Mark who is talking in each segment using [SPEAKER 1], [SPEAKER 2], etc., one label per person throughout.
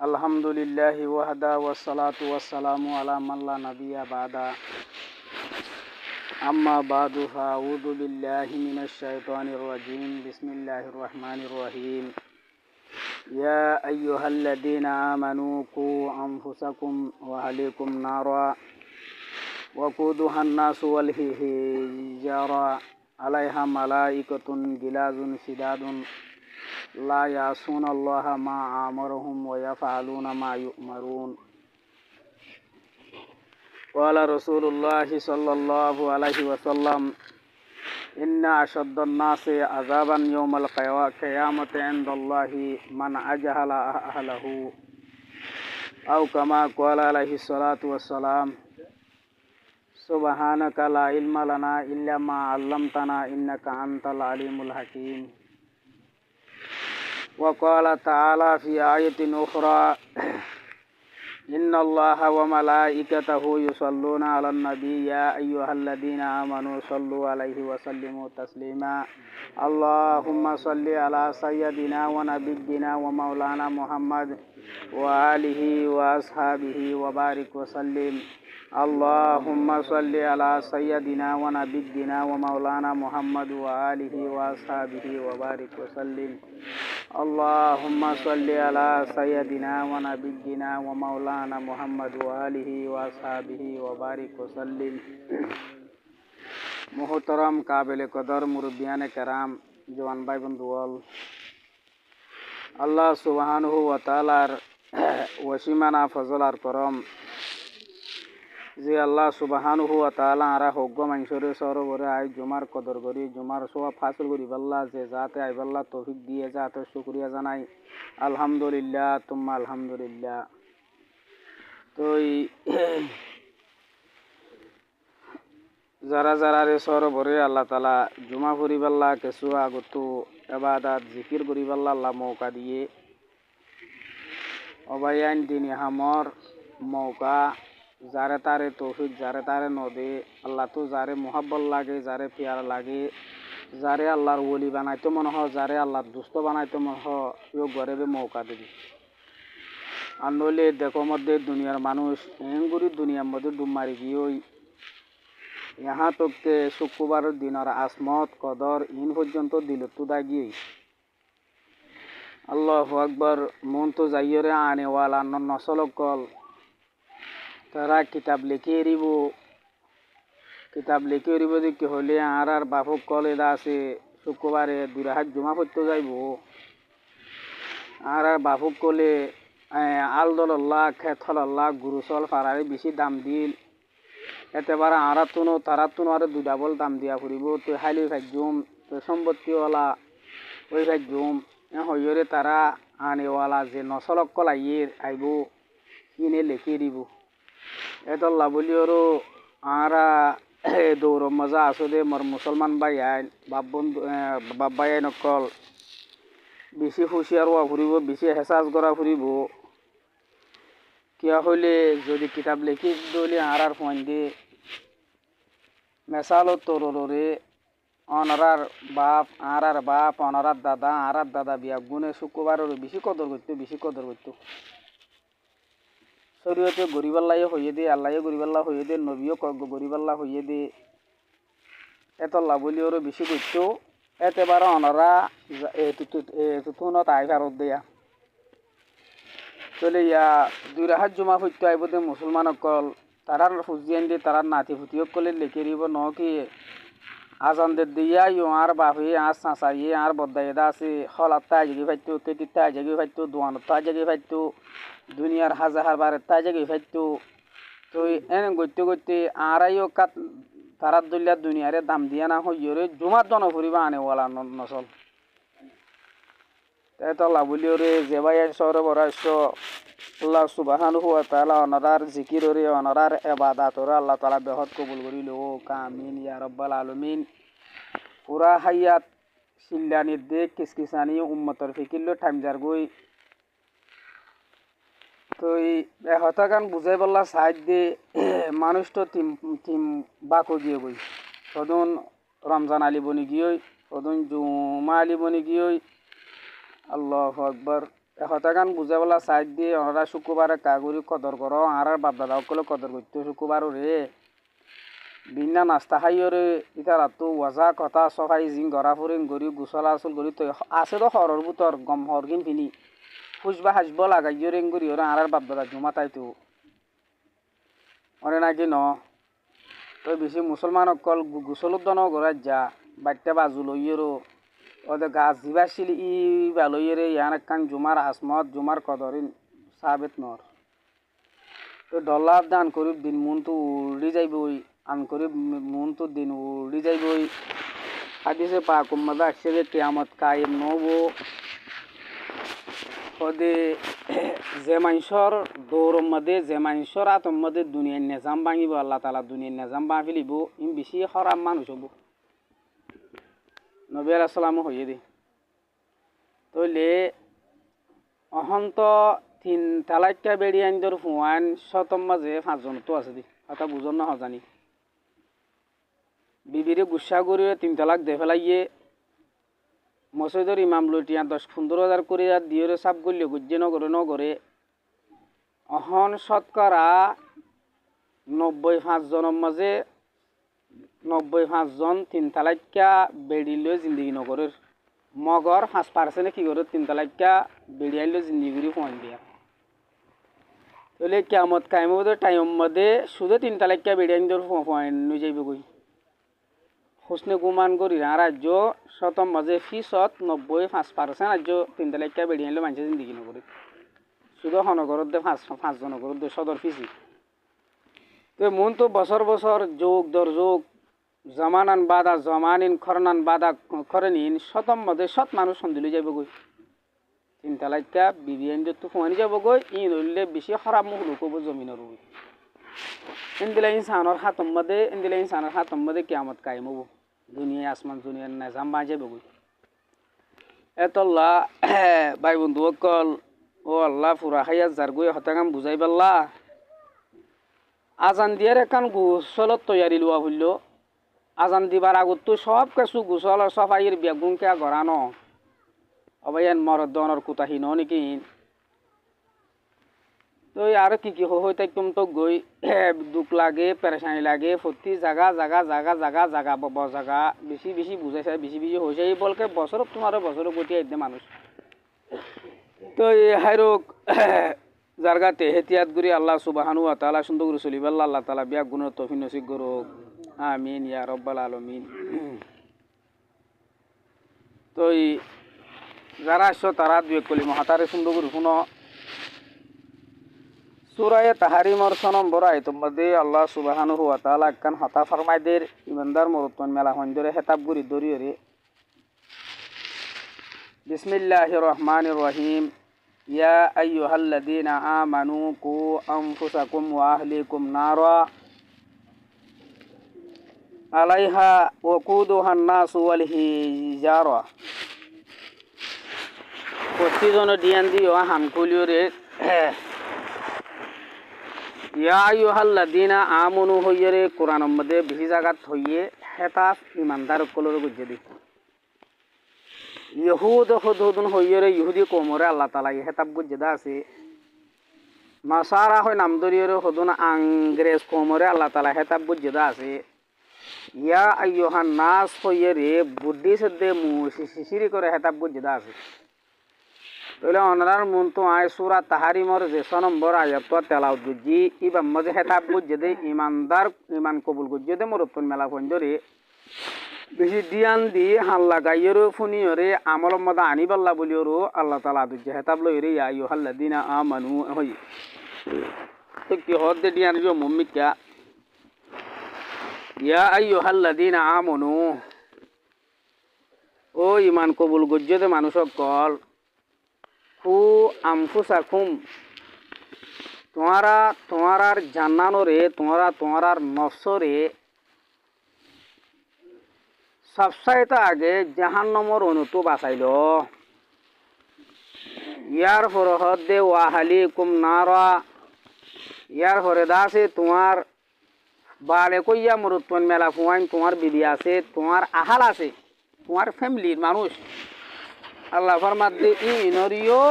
[SPEAKER 1] আলহামদুলিল্লাহি ওয়াহদা ওয়াসসালাতু ওয়াসসালামু আলা মান লা নাবিয়্যা বাদা আম্মা বাদু ফাআউযু বিল্লাহি মিনাশ শাইতানির রাজীম বিসমিল্লাহির রহমানির রহিম ইয়া আইয়ুহাল্লাযীনা আমানু কু আনফুসাকুম ওয়া আহলিকুম নারা ওয়াকুদুহান নাসু ওয়াল হিজারা আলাইহা মালাইকাতুন গিলাযুন শিদাদুন লা ইয়াসুনাল্লাহা মা আমারহুম ওয়া ইয়াফআলুনা মা ইউমারুন। ক্বালা রাসূলুল্লাহি সাল্লাল্লাহু আলাইহি ওয়াসাল্লাম ইন্না আশাদ্দান নাসি আযাবান ইয়াওমাল কিয়ামাতি ইনদাল্লাহি মান আজহালা আহলাহু আও কামা ক্বালা আলাইহি সালাতু ওয়াসসালাম সুবহানাকা লা ইলমা লানা ইল্লা মা আল্লামতানা ইন্নাকা আনতাল আলিমুল হাকীম। وقال تعالى في آية أخرى إن الله وملائكته يصلون على النبي يا أيها الذين آمنوا صلوا عليه وسلموا تسليما اللهم صل على سيدنا ونبينا ومولانا محمد وآله وأصحابه وبارك وسلم اللهم صل على سيدنا ونبينا ومولانا محمد وآله وأصحابه وبارك وسلم اللهم صل على سيدنا ونبينا ومولانا محمد وآله وأصحابه وبارك وسلم। मोहतरम काबिल कदर मुरब्बियान कराम जवान भाई बंधुओं, अल्लाह सुब्हानहु व तआलार वसीमाना फजल और करम যে আল্লাহ সুবহানাহু ওয়া তাআলা আরা হগ্গ মানুষরে সরবরে আই জুমার কদর করি জুমার সোয়া ফাসল করি আল্লাহ যে যাতে আই আল্লাহ তৌফিক দিয়ে যাতে শুকরিয়া জানাই আলহামদুলিল্লাহ তুম্মা আলহামদুলিল্লাহ। তো যারা যারা রে সরবরে আল্লাহ তাআলা জুমা করি আল্লাহ কিছু আগতো ইবাদত জিকির করি আল্লাহ মৌকা দিয়ে অবায়ান দিন হামর মৌকা যারে তারে তৌফিক যারে তারে নদে আল্লাহ তো যারে মোহাব্বত লাগে যারে পিয়ার লাগে যারে আল্লাহর ওলি বানাইতো মনে হয় যারে আল্লাহর দুস্থ বানাইতো মনে হয় ইও গরেবে মৌকা দেবে। আর নইলে দেখো মধ্যে দুনিয়ার মানুষ এঙ্গুরি দুনিয়ার মধ্যে ডুব মারি গিয়ে ইহা তোকে শুক্রবারের দিনের আসমত কদর ইন পর্যন্ত দিল তো দাগিয়ে আল্লাহু আকবার মন তো যাইরে আনেওয়ালা নসলকল তারা কিতাব লিখে এরিব দেখি হলে আর বাপক কলে আছে শুক্রবারে দুরাহাত জমা পড়তে যাইব আর বাপক কলে আলদল্লাহ খেথল্লাহ গুরুচল ফারারে বেশি দাম দিল এতেবার আর তুনো তারা তুনো আর দুডাবল দাম দিয়া ফুরিব তো হাইলি ভাজ্যুম তো সম্পত্তিওয়ালা ওই ভাজ্যুম হইরে তারা আনেওয়ালা যে নসলক কলাইয়ে আইব কিনে লিখে দিব এতল্লা বলিওরও আরা দৌড় মজা আছো দে মোর মুসলমান ভাই আইন বাপ ভাই আইন অকল বেশি হুঁশিয়ার হওয়া ফুরিব বেশি হেসাজ করা ফুরিব কিয়া হইলে যদি কিতাব লিখি দলি আর ফোন দে মেসালো তোরে অনারার বাপ অনারার দাদা বিয়া গুণে শুক্রবারের বেশি কদর করতো শরীয়তে গরিবাল্লাহ হইয়ে দে আল্লাহ গরিবাল্লাহ হইয়ে দে নবীও গরিবাল্লাহ হইয়ে দে এত লাভলি ওরও বেশি করতো এতেবার অনারা তুনত আই ভারত দেয়া চলে ইয়া দুই রাহাত জমা হইতে আইব দে মুসলমান অকল তারার ফুজিয়ান দিয়ে তারার নাতি ফুটিও কলে লেখে দিব ন কি আজানদের দিয়া ইউ আর বাপে আর চাঁচাইয়ে আর বদাইদা আছে হলাত তাই জাগি ফাইতো কেটির তাই জাগি ফাইতো দোয়ানত তাই জাগি ফাইতো দুনিয়ার হাজার বারে তাই জাগি ফাইতো তো এনে গইতে আরাইও কাত তারার দলিয়া দুনিয়ারে দাম দিয়া না হইরে জুমার জন ফুরিবা আনে ওয়ালা নসল তাই তো লাভলিওরে যে ভাই সরে বরাইছ আল্লাহ সুবহানাহু ওয়া তাআলা অনারার জিকিররে অনারার ইবাদতরে আল্লাহ তাআলা বেহত কবুল করিল ও কামিন ইয়া রাব্বাল আলামিন। পুরা হায়াত শিল্লানির দেখ কিসকিসানি উম্মতর ফিকিরলো টাইম যার গই তো এই হতাগান বুঝাই বললা সাইড দিয়ে মানুষ তো তিম বাকো গিয়ে গই সদন রমজান আলী বনি গিয়ে সদন জুমা আলী বনি গিয়ে আল্লাহু আকবার এহতা গান বুঝাবলা সাইড দিয়ে ওনারা শুক্রবারে কাগুরি কদর করো আর বাপ দাদা সকলে কদর করতে শুক্রবার রে বিনা নাস্তা খাইও রে ইতারা তো ওয়াজা কথা সফাই জিং গড়া ফুরিং গড়ি গুসলা আসল গড়ি তো আছে তো হরর বুতর গম হরগিন ফিনি ফুসবা হাসব লাগাইও রেং গড়ি ওরা আর বাপ দাদা জমা তাই তো অনে নাকি ন তো বেশি মুসলমান অকল গুসলুদ্দন গড়াই যা বাচ্চা বাজু লইয়েরো ওদের গাছ দিবাসিল ই বালইয়েরে ইয়ান কান জুমার আসমত জুমার কদরিন সাবেত নর তো ডলার দান করি দিন মন তো উড়ি যাইবই আন করি মন তো দিন উড়ি যাইবই হাদিসে পাক উম্মাদা আসছে যে কিয়ামত কায়েম নবো ওদে যে মানুষের দৌড়র মধ্যে যে মানুষের আতর মধ্যে দুনিয়ার নিজাম ভাঙিব আল্লাহ তালা দুনিয়ার নিজাম ভাঙি ফেলিব ইম বেশি খারাপ মানুষ হব নবী আলাইহিস সালামও হইয়ে দে তইলে অহন্ত তিন তালাক্কা বেড়ি আইন্দর ফুয়ান শতম মাঝে পাঁচজন তো আছে দি কথা বুঝন না হজানি বিবিরে গুসা করিয়ে 3 তালাক দে ফেলাইয়ে মসজিদের ইমাম লইটিয়া 10-15 হাজার করে দিয়ে সাপ গলিয়ে গুজ্জে নগরে অহন শতকরা 95 জনের মাঝে 95 জন 3 তালাক্কা বেড়ি লই জিন্দগি নগরের মগর 5% কি করে 3 তালাক্কা বেড়ি আইলো জিন্দগি করে ফোন দিয়া তাহলে কিয়ামত কায়েমত টাইম মধ্যে শুধু 3 তালাক্কা বেড়ি আইন্দর ফোন নই যাইবে কই হোসনে গুমান করি রাজ্য শতম মাঝে ফিসত 95% রাজ্য 3 তালাক্কা বেড়ি আইলো মানুষ জিন্দগি নগরে শুধু হনগরত দে 5 জনগরত দে সদর ফিসি তো মন তো বছর বছর যোগ দর যোগ জমানান বাদা জমানিন খরনান বাদা খরনিন শতম মধ্যে শত মানুষ সন্দিলে যাব গই 3 তালাক্কা বিবিএন তো ফোন যাব গই ই নইলে বেশি খারাপ মুহলু কব জমিনের রই ইনদিলা ইনসানের হাতম মধ্যে কিয়ামত কায়েম হবো দুনিয়া আসমান দুনিয়ার নিজাম বাজে বগই এতল্লা ভাই বন্ধু অকল ও আল্লাহ ফুরা খাইয়া যার গই হতাকাম বুঝাই পাল্লা আজান দিয়ার একান গুসলত তৈয়ারি লোয়া হইল আজান দিবার আগত তো সব কিছু গুসল সফাইয়ের বেগুনকে গড়ানো অবাইয়ান মরদনের কুতাহীন নাকি তো আর কি হইতে তো গই দুঃখ লাগে পেরেশানি লাগে প্রতি জায়গা জায়গা জায়গা জায়গা জায়গা জায়গা বেশি বেশি বুঝাইছে বেশি বেশি হয়েছে এই বলকে বছর তোমার বছর গতি আইতে মানুষ তো এই হাইরোক জারগাতে হেতিয়াত গুরি আল্লাহ সুবহানাহু ওয়া তাআলা সুন্দর করে চলিবাল্লাহ আল্লাহ তাআলা বিয়া গুণের তৌফিক নসিব করুক আমিন ইয়া রাব্বাল আলামিন তো যারা আসছো তারা দুই কলিমা হাতারে সুন্দর করে শুনো সূরা তাহরিমর 6 নম্বর আয়াতের মধ্যে আল্লাহ সুবহানাহু ওয়া তাআলা কান হতা ফরমাইদের ইমানদার মরতন মেলা হন্দরে হেতাব গুরি দরিয়রে বিসমিল্লাহির রহমানির রহিম ইয়া আইয়ুহাল্লাযীনা আমানু কু আনফুসাকুম ওয়া আহলিকুম নারা আলাইহা ওয়াকুদুহান নাসু ওয়াল হিজারা প্রতিজন দিয়ান দিও হামকুলিওরে ইয়া আইয়ুহাল্লাযীনা আমানু হইরে কোরআনের মধ্যে বেশি জায়গাত হইয়ে হেতাফ ইমানদার কলর গুজে দি ইহুদ হুদুন হইরে ইহুদি কোমরে আল্লাহ তাআলা হেতাব গুজে দা আছে নাসারা হয় নাম দরিয়রে হুদুন আংগ্রেজ কোমরে আল্লাহ তাআলা হেতাব গুজে দা আছে ইয়া আইয়ুহান নাস হইরে বুদ্ধি সদ্দে মুশিরি করে হেতাব গুজে দা আছে তাহলে অনার মন তো আয় সূরা তাহরিমর যে 6 নম্বর আয়াত তেলাওয়াত গুজি ইবা মজে হেতাব গুজে দে ইমানদার ইমান কবুল গুজে দে মরতন মেলা ফন্দরে বেশি দিয়ান দি হাল্লা গাইয়েরও ফুনিয়রে আমল মদা আনিবাল্লা বলিওরও আল্লাহ তাআলা দুজে হেতাব লইরে ইয়া আইয়ুহাল্লাযীনা আমানু হই তো কি হদে দিয়ান জো মুম্মিকা ইয়া আইয়ুহাল্লাযীনা আমানু ও ইমান কবুল গুজে দে মানুষ সকল কু আনফুসাকুম তোমারার জান্নানরে তোমারার নফসরে সবসাইতে আগে জাহান্নামর অনুতো বাঁচাইল ইয়ার ফরহদ দে ওয়াহালিকুম নারা ইয়ার ফরে দাসে তোমার বালে কইয়া মরুত্তন মেলা ফুয়াইন তোমার বিবি আছে তোমার আহাল আছে তোমার ফ্যামিলির মানুষ আল্লাহ ফরমাত দে ইনরিও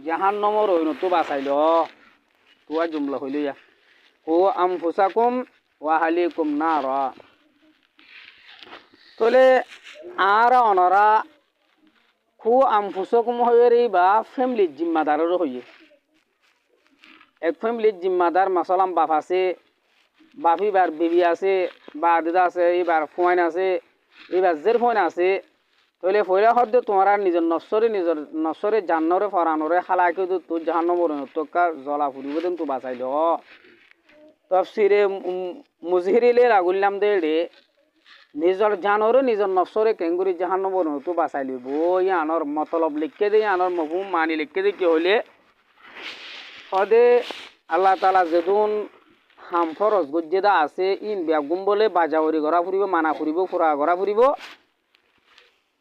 [SPEAKER 1] জাহান্নমর ওইনতো বাঁচাইল তুয়া জুমলা হইল ইয়া ও আনফুসাকুম ওয়া আহলিকুম নারা তলে আর অনরা খু আনফুসাকুম হইরে বা ফ্যামিলির জিম্মাদারেরও হইয়ে এক ফ্যামিলির জিম্মাদার মাসালাম বাপ আছে বাপি বার বিবি আছে বা দাদা আছে এবার ফোয়াইন আছে এবার জের ফোয়াইন আছে তাহলে ফয়লা হদ্দে তোমার নিজের নশ্বরে জান্নরে ফরানরে হালাকে তো জাহান্নমর তোকা জ্বলা ফুরিব দেন তো বাঁচাইল তফসিরে মুজহিরিলে রাগুল্লাম দে নিজের জানরে নিজের নশ্বরে কেঙ্গুরি জাহান্নমর তো বাঁচাই লিব আনর মতলব লিখকে দে আনর মহুম মানি লিখকে দে কি হইলে সদে আল্লাহ তালা যেদুন হাম ফরজ গজ্জেদা আছে ইন বেগুম বলে বাজাওরি গড়া ফুরিব মানা ফুরিব ফুরা গড়া ফুরিব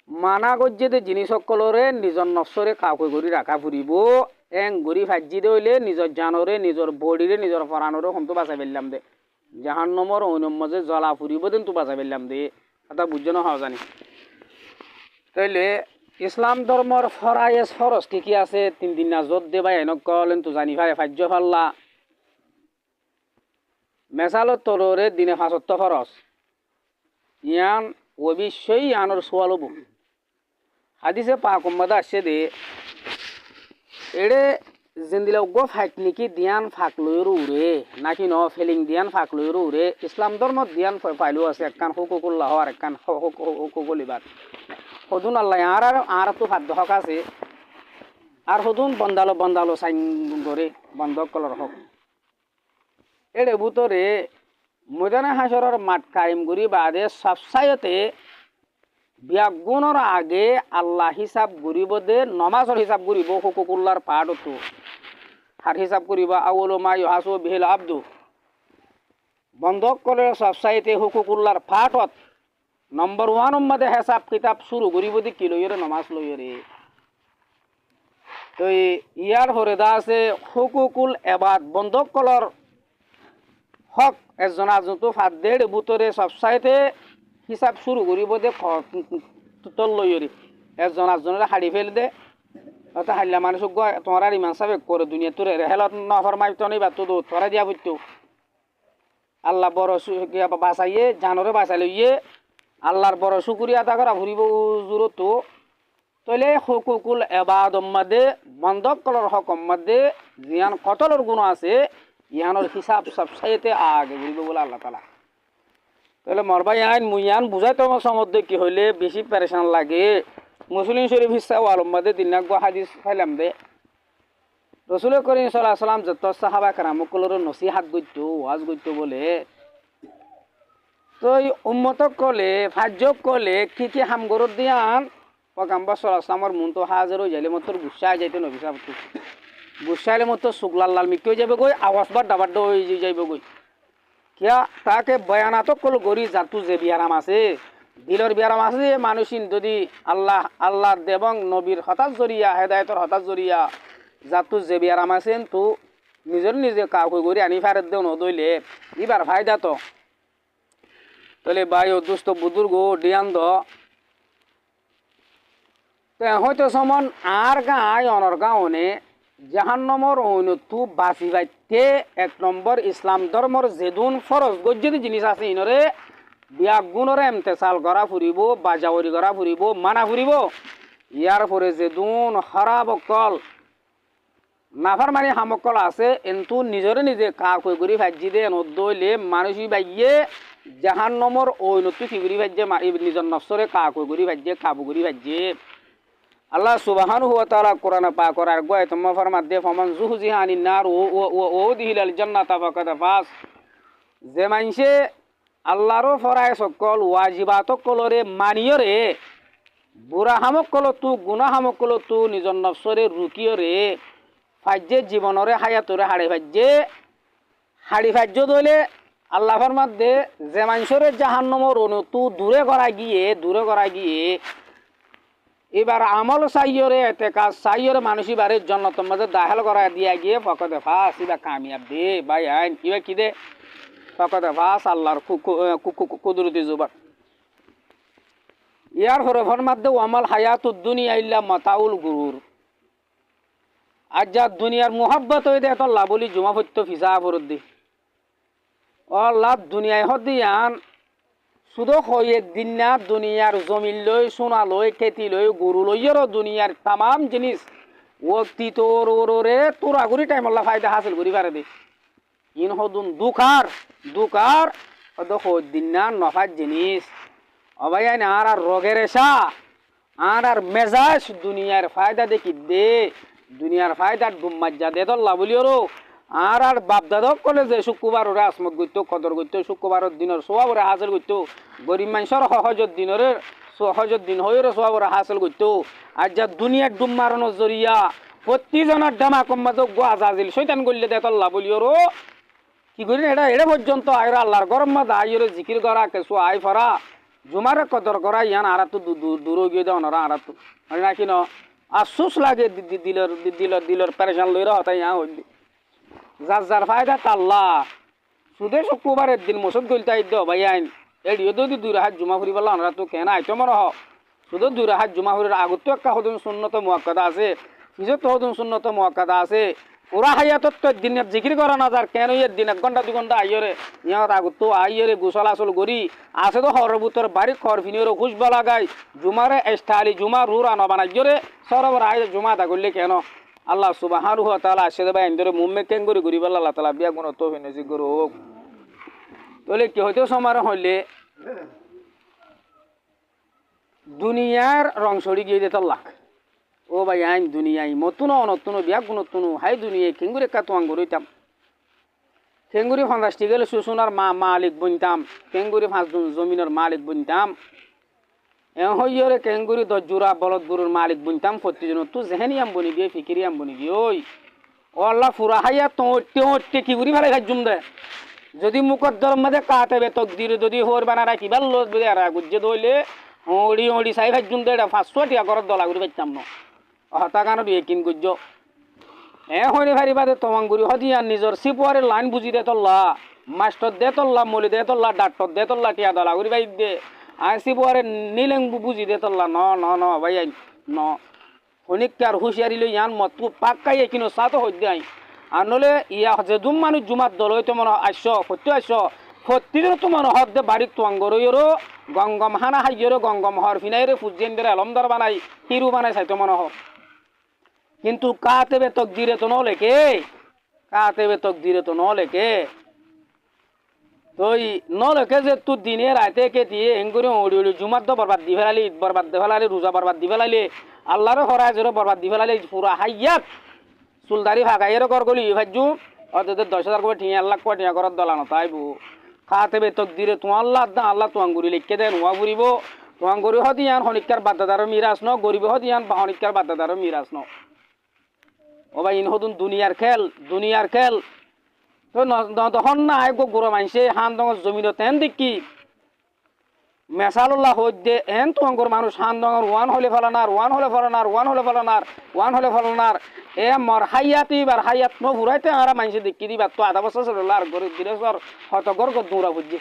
[SPEAKER 1] মানা গজ্জেদে জিনিস সকলরে নিজের নশ্বরে কাউকে করি রাখা ফুরিব এং গড়ি ভাজি দইলে নিজের জানরে নিজের বডিরে নিজের ফরানরে হমতো বাঁচাই ফেললাম দে জাহান্নমর ঐনম্যজে জ্বলা ফুরিব দেন তো বাঁচাই ফেললাম দে এটা বুঝছো না জানি তাইলে ইসলাম ধর্মর ফরায়েস ফরজ কি আছে 3 দিন নাজত দে ভাই এনক কলেন তো জানি ভাই ফাজ্য ফাল্লা মেসালত তররে দিনে 5 ফরজ ইয়ান অবশ্যই আনর সোয়াল হব হাদিসে পাক উম্মাদা আসছে দে এড়ে জিন্দিলা গো ফাইট নিকি দিয়ান ফাক লইর উড়ে নাকি ন ফেলিং দিয়ান ফাক লইর উড়ে ইসলাম ধর্ম দিয়ান ফাইলো আছে একখান হুকুকুল্লাহ আর একখান হুকুকুল ইবাদ হদুন আল্লাহ আর তো ফাদ্য হক আছে আর হদুন বন্দালো সাইন করে বন্ধক কলর হক এড়ে বুতরে ময়দানে হাসরের মাঠ কায়েম করি বাদে সবসায়তে বিয়াগুণর আগে আল্লাহ হিসাব করিব দে নমাজর হিসাব করিব হুকুকুল্লার পাঠতো হার হিসাব করিবা আউল মা ইহাসু বিহিল আব্দু বন্ধক করে সবসাইতে হুকুকুল্লার পাঠত নম্বর 1 মধ্যে হিসাব কিতাব শুরু করিব দি কি লইরে নমাজ লইরে তো ইয়ার হরেদা আছে হুকুকুল এবাদ বন্ধক কলর হক একজন আজতো ফাদ্দের বুতরে সবসাইতে হিসাব শুরু করিব দে তল লইরি একজন আজনের হাড়ি ফেল দে অর্থাৎ হাল্লা মানুষ তোমার আর ইমান সাবেক করে দুনিয়া তোর রেহেলত নফরমাই তো নেই বা তো তোরা দিয়া বুঝতো আল্লাহ বড় বাঁচাইয়ে জানরে বাঁচাই লইয়ে আল্লাহর বড় শুকুরিয়া আদা করা ঘুরিব জোরত তলে হুকুকুল এবাদ মধ্যে বন্ধক কলর হক মধ্যে জিয়ান কতলর গুণ আছে ইহানোর হিসাব সবসাইতে আগে ঘুরিব বলে আল্লাহ তালা তাহলে মরবাই আইন মুইয়ান বুঝাই তোমার সমুদ্রে কি হইলে বেশি প্যারেশান লাগে মুসলিম শরীফ হিসা আলম্মাদে দিনাক হাদিস ফাইলাম দে রসুল করিম সাল্লাল্লাহু সাল্লাম যত সাহাবা কারামকলর নসিহাত গইত ওয়াজ গইত বলে তো উম্মতক কলে ফাজ্জক কলে কি হাম গরত দিয়ান পয়গম্বর সাল্লাল্লাহু সাল্লামর মন তো হাজার হয়ে যাইলে মতর গুসা যাইতে নবী সাহেব গুসাইলে মতো শুকলাল লাল মিক্কি হয়ে যাবে গই আওয়াজ বার ডাবার হয়ে যাইবে গই কিয়া তাকে বয়ানাতক কল গরি জাতু যে বিয়ারাম আছে দিলর বিয়ারাম আছে মানুষিন যদি আল্লাহ দেবং নবীর হঠাৎ জরিয়া হেদায়তর হঠাৎ জরিয়া জাতু যে বিয়ারাম আছেন তো নিজে কাউকে গরি আনি ফেরত দেও নদইলে এবার ফায়দা তো তাহলে বায়ু দুস্থ বুদুর্গ ডিয়ান দ হয়তো সমন আর গাঁয় অনর গাঁওনে জাহান্নমর অনতু বাঁচি বাইতে 1 নম্বর ইসলাম ধর্মর যেদুন ফরজ গজ্জেদি জিনিস আছে ইনরে বিয়াগুণরে এমতেসাল করা ফুরিব বাজাওরি করা ফুরিব মানা ফুরিব ইয়ার পরে যেদুন হরাবকল নাফারমানি হামকল আছে কিন্তু নিজে কাউকে করি ভাজি দে নদইলে মানুষই বাইয়ে জাহান্নমর অনতু কি করি ভাজ্যে নিজের নশ্বরে কাউকে করি ভাজ্যে কাবু করি ভাজ্যে আল্লাহ সুবহানাহু ওয়া তাআলা কোরআনে পাক করার গয় তোমা ফরমাত দে ফমান যুহজিহা আনিন নার ও দিহিলাল জান্নাতা ফাকাদ ফাস যে মানসে আল্লাহর ফরায় সকল ওয়াজিবাত কলরে মানিয়রে বুড়া হামক কল তু গুনাহ হামক কল তু নিজর নফসরে রুকিয়রে ফাজ্জে জীবনরে হায়াতরে হাড়ি ফাজ্য দইলে আল্লাহ ফরমাত দে যে মানসরে জাহান্নামর অনুতু দূরে করা গিয়ে এবার আমল সাইয়রে এতে কাজ সাইয়রে মানুষই বারে জন্নতের মাঝে দাখিল করা দিয়া গিয়ে ফকতে ফাস ইবা কামিয়াব দে ভাই আইন ইবা কি দে ফকতে ফাস আল্লাহর কুদরতি জুবান ইয়ার পরে ফরমাদ্দে ওয়ামাল হায়াতুদ দুনিয়া ইল্লা মাতাউল গুরুর। আজ যা দুনিয়ার মোহাব্বত হয়ে দেয় তল্লা বলি জমা পত্য ফিসা ফরদ্দি অল্লাহ দুনিয়ায় হদিয়ান শুধু হয়ে দিন না দুনিয়ার জমিন লই সোনা লই খেতি লই গরু লইয়েরও দুনিয়ার তাম জিনিস ও তিতোর ওরে তোরা গুড়ি টাইম আল্লাহ ফায়দা হাসিল করি পারে দে ইন হদুন দুকার দুকার হদ দিন না নফার জিনিস অবাই আইন আর রোগের এসা আর মেজাজ দুনিয়ার ফায়দা দেখি দে দুনিয়ার ফায়দার ডুম্মাজ্জা দে তল্লা বলিও আর বাপদাদক কলে যে শুক্রবার ওরা আসমত করতো কদর করতো শুক্রবারের দিনের সোয়াব ওরা হাসিল করতো গরিব মানুষের সহজর দিনের সহজর দিন হয়ে সোয়াব ওরা হাসিল করতো আর যা দুনিয়ার ডুম মারানোর জরিয়া প্রতিজনের ডামা কম্মা তো গোয়াজ আজিল শৈতান করলে দে তল্লা বলিও কি করি এটা এটা পর্যন্ত আয়রা আল্লাহর গরম মাদা আইরে জিকির করা কেসু আই ফরা জুমারে কদর করা ইয়ান আর তো দূর গিয়ে দেওয়া নরা আর তো না কিন আফসোস লাগে দিলর দিলর দিলর প্যারেশান লইরা হতাই ইয়া হইলি যার যার ফায়দা তাল্লা সুদে শুক্রবারের দিন মসজিদ গলতে আইদ ভাই আইন এডিও যদি দুই রাহাত জুমা ফুরি পারলা আমরা তো কেনা আইতো মর হ শুধু দুই রাহাত জুমা ফুরির আগত তো একটা হদুন সুন্নত মুয়াক্কাদা আছে পিছত তো হদুন সুন্নত মুয়াক্কাদা আছে ওরা হাইয়াতত তো দিন জিকির করা না যার কেন এর দিন 1 ঘন্টা 2 ঘন্টা আইয়রে ইহাত আগত তো আইয়রে গোসল আসল গরি আছে তো হরবুতর বাড়ি খর ফিনিওর খুশবা লাগাই জুমারে এস্তালি জুমা রুরা ন বানাইয়রে সরবর আই জুমা দা করলে কেন আল্লাহ সুবহানাহু ওয়া তাআলা আশিরে ভাই ইন্দরে মুম্মে কেন করি গরি বল্লা আল্লাহ তাআলা বিয়া গুণ তো ফিনেজি করো তোলে কি হইতো সমার হইলে দুনিয়ার রং সরি গিয়ে যেত লাখ ও ভাই আইন দুনিয়ায় মতুনো অনতুনো বিয়া গুণতুনো হাই দুনিয়ায় খেঙ্গুরে কাতুয়াং গরইতাম খেঙ্গুরি 50 গেলে সুসুনার মালিক বনতাম খেঙ্গুরি 5 জমিনের মালিক বনতাম হইরে কেঙ্গুরি 10 জোড়া বলদ গরুর মালিক বনতাম প্রতিজন তো জেহেনিয়াম বনি দিয়ে ফিকিরিয়াম বনি দিয়ে ওই ও আল্লাহ ফুরা হাইয়া তোটে কি করি ভালো খাজুম দে যদি মুকদ্দর মধ্যে কাটে তকদির যদি হোর বানা রাখি ভাল বলে আর গুজ্জে দইলে ওড়ি ওড়ি সাই খাজুম দে 500 টাকা করত দলা করে পাইতাম না হতা কানো দিয়ে কিন গুজ্জ হইনি ভারি বাদে তমাঙ্গুরি হদিয়া নিজর সিপুয়ারের লাইন বুঝি দে তল্লা মাস্টার দে তল্লা মলি দে তল্লা ডাক্তার দে তল্লা টিয়া দলা করে পাই দে আর সিপুয়ারে নিলেং বুঝি দে তল্লা ন ভাই ন অনেকটার হুঁশিয়ারি লই ইয়ান মত পাক্কাই কিনো সাতো হই দেয় আর নলে ইয়া যে দুম মানুষ জুমাত দল হইতে মনে আসছ প্রতিদিন তো মনে হক দে বাড়ির তোয়াঙ্গরইরো গঙ্গম হানা হাইয়রো গঙ্গম হর ফিনাইরে ফুজেন্দের আলমদার বানাই হিরু বানাই চাইতো মনে হক কিন্তু কাতে বে তকদিরে তো নলেকে কাতে বে তকদিরে তো নলেকে তোই নলেকে যে তুই দিনে রাতে কে দিয়ে হেঙ্গুরি ওড়ি ওড়ি জুমাত তো বরবাদ দি ফেলালি ঈদ বরবাদ দি ফেলালি রোজা বরবাদ দি ফেলালি আল্লাহর হরায় জোরে বরবাদ দি ফেলালি পুরা হাইয়াত চুলদারি ভাগাইয়ের কর গলি ভাজ্যু অত 10,000 করে ঠিয়া 1 লাখ করে ঠিয়া করার দলানো তাইবু খাতে বে তকদিরে তো আল্লাহ দা আল্লাহ তো আঙ্গুরি লিখকে দেন ওয়া ঘুরিব তো আঙ্গুরি হদিয়ান হনিকার বাদ্দাদার মিরাস ন গরিব হদিয়ান বাহনিকার বাদ্দাদার মিরাস ন ও ভাই ইন হদুন দুনিয়ার খেল তো তখন না আয় গো গোড়া মাইসে হান দঙর জমিনত হেন দেখি মেসাল্লাহ হইতে হেন তো অঙ্গর মানুষ হান দঙর ওয়ান হলে ফলানার এ মর হাইয়াতি বার হাইয়াত ন ঘুরাইতে আর মাইসে দেখি দিবা তো আধা বছর চলে আর গরিব দিলে হয়তো গর গর দৌড়া বুঝছে